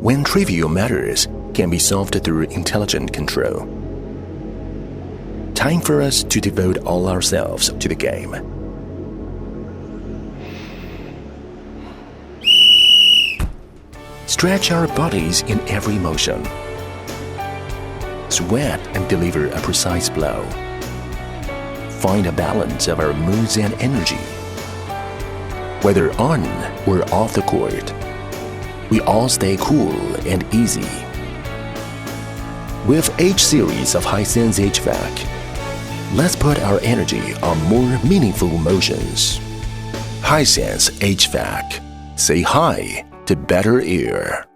when trivial matters can be solved through intelligent control. Time for us to devote all ourselves to the game. Stretch our bodies in every motion. Sweat and deliver a precise blow. Find a balance of our moods and energy. Whether on or off the court, we all stay cool and easy. With H series of Hisense HVAC, let's put our energy on more meaningful motions. Hisense HVAC. Say hi to better air.